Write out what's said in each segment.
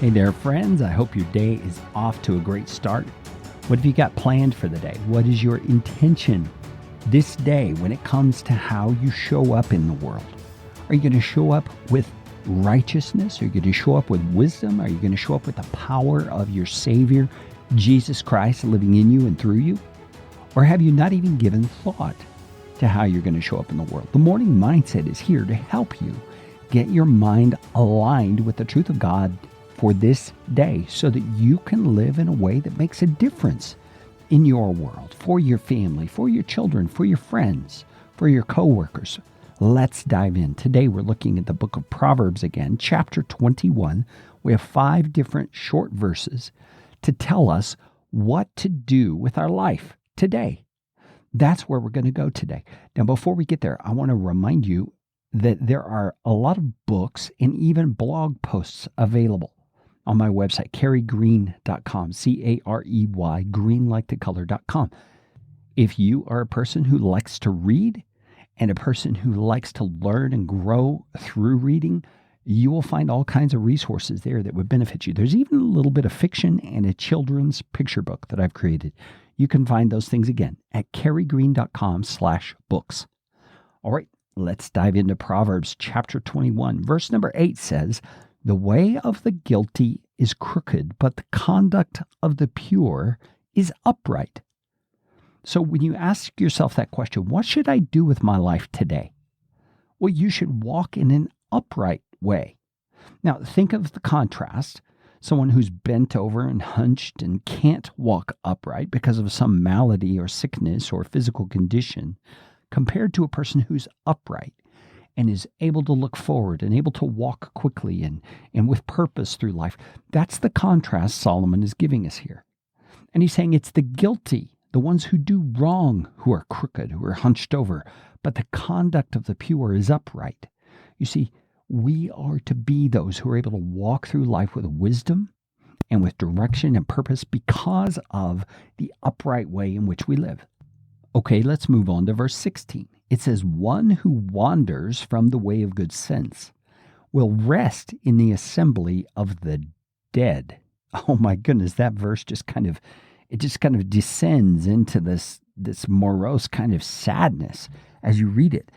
Hey there, friends. I hope your day is off to a great start. What have you got planned for the day? What is your intention this day when it comes to how you show up in the world? Are you going to show up with righteousness? Are you going to show up with wisdom? Are you going to show up with the power of your Savior, Jesus Christ, living in you and through you? Or have you not even given thought to how you're going to show up in the world? The Morning Mindset is here to help you get your mind aligned with the truth of God for this day so that you can live in a way that makes a difference in your world, for your family, for your children, for your friends, for your coworkers. Let's dive in. Today we're looking at the book of Proverbs again, chapter 21. We have 5 different short verses to tell us what to do with our life today. That's where we're going to go today. Now, before we get there, I want to remind you that there are a lot of books and even blog posts available on my website, careygreen.com, C-A-R-E-Y, green like the color.com. If you are a person who likes to read and a person who likes to learn and grow through reading, you will find all kinds of resources there that would benefit you. There's even a little bit of fiction and a children's picture book that I've created. You can find those things again at careygreen.com/books. All right, let's dive into Proverbs chapter 21. Verse number 8 says, "The way of the guilty is crooked, but the conduct of the pure is upright." So when you ask yourself that question, what should I do with my life today? Well, you should walk in an upright way. Now, think of the contrast. Someone who's bent over and hunched and can't walk upright because of some malady or sickness or physical condition, compared to a person who's upright and is able to look forward and able to walk quickly and with purpose through life. That's the contrast Solomon is giving us here. And he's saying it's the guilty, the ones who do wrong, who are crooked, who are hunched over, but the conduct of the pure is upright. You see, we are to be those who are able to walk through life with wisdom and with direction and purpose because of the upright way in which we live. Okay, let's move on to verse 16. It says, "One who wanders from the way of good sense will rest in the assembly of the dead." Oh my goodness, that verse just kind of descends into this morose kind of sadness as you read it.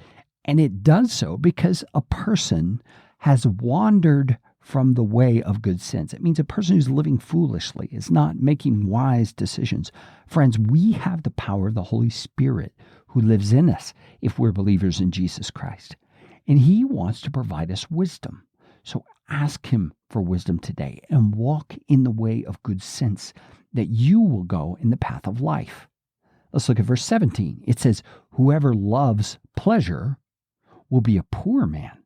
And it does so because a person has wandered from the way of good sense. It means a person who's living foolishly is not making wise decisions. Friends, we have the power of the Holy Spirit who lives in us if we're believers in Jesus Christ. And He wants to provide us wisdom. So ask Him for wisdom today and walk in the way of good sense that you will go in the path of life. Let's look at verse 17. It says, "Whoever loves pleasure will be a poor man.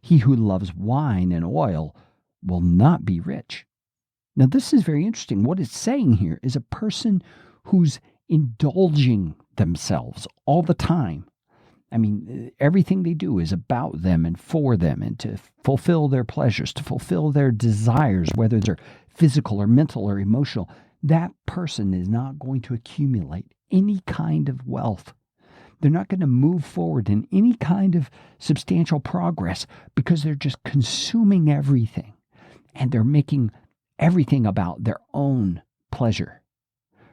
He who loves wine and oil will not be rich." Now, this is very interesting. What it's saying here is a person who's indulging themselves all the time. I mean, everything they do is about them and for them and to fulfill their pleasures, to fulfill their desires, whether they're physical or mental or emotional. That person is not going to accumulate any kind of wealth. They're not going to move forward in any kind of substantial progress because they're just consuming everything and they're making everything about their own pleasure.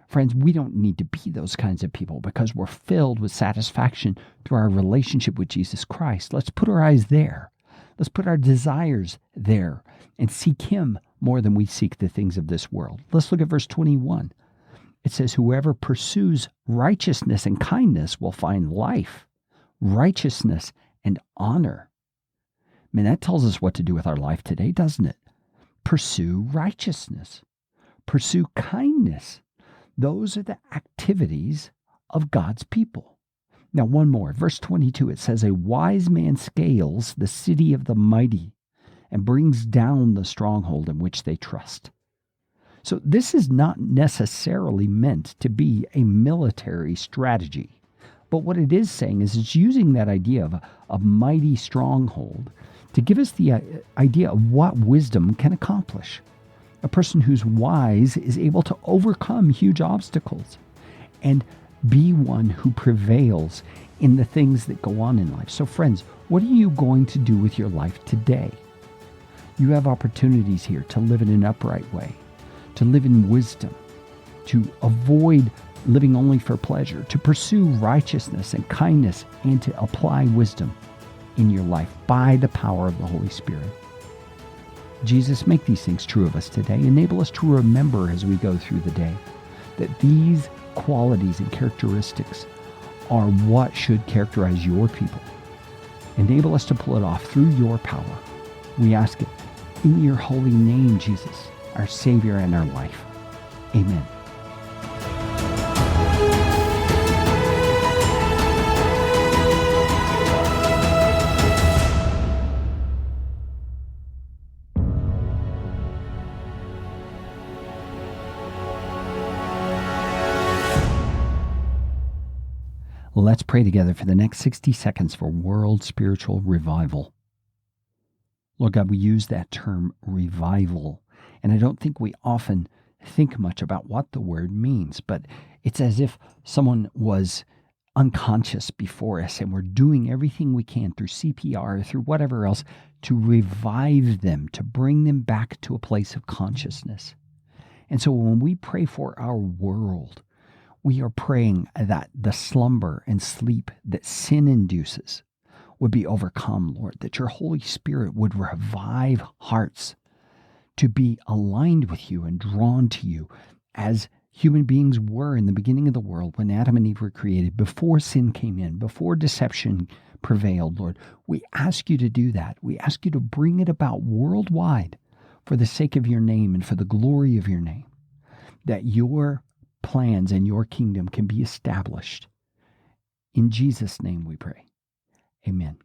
Friends, we don't need to be those kinds of people because we're filled with satisfaction through our relationship with Jesus Christ. Let's put our eyes there. Let's put our desires there and seek Him more than we seek the things of this world. Let's look at verse 21. It says, "Whoever pursues righteousness and kindness will find life, righteousness, and honor." I mean, that tells us what to do with our life today, doesn't it? Pursue righteousness. Pursue kindness. Those are the activities of God's people. Now, one more. Verse 22, it says, "A wise man scales the city of the mighty and brings down the stronghold in which they trust." So this is not necessarily meant to be a military strategy. But what it is saying is it's using that idea of a mighty stronghold to give us the idea of what wisdom can accomplish. A person who's wise is able to overcome huge obstacles and be one who prevails in the things that go on in life. So friends, what are you going to do with your life today? You have opportunities here to live in an upright way, to live in wisdom, to avoid living only for pleasure, to pursue righteousness and kindness, and to apply wisdom in your life by the power of the Holy Spirit. Jesus, make these things true of us today. Enable us to remember as we go through the day that these qualities and characteristics are what should characterize your people. Enable us to pull it off through your power. We ask it in your holy name, Jesus, our Savior and our life. Amen. Let's pray together for the next 60 seconds for world spiritual revival. Lord God, we use that term revival, and I don't think we often think much about what the word means, but it's as if someone was unconscious before us and we're doing everything we can through CPR, through whatever else, to revive them, to bring them back to a place of consciousness. And so when we pray for our world, we are praying that the slumber and sleep that sin induces would be overcome, Lord, that your Holy Spirit would revive hearts to be aligned with you and drawn to you as human beings were in the beginning of the world when Adam and Eve were created, before sin came in, before deception prevailed, Lord. We ask you to do that. We ask you to bring it about worldwide for the sake of your name and for the glory of your name, that your plans and your kingdom can be established. In Jesus' name we pray. Amen.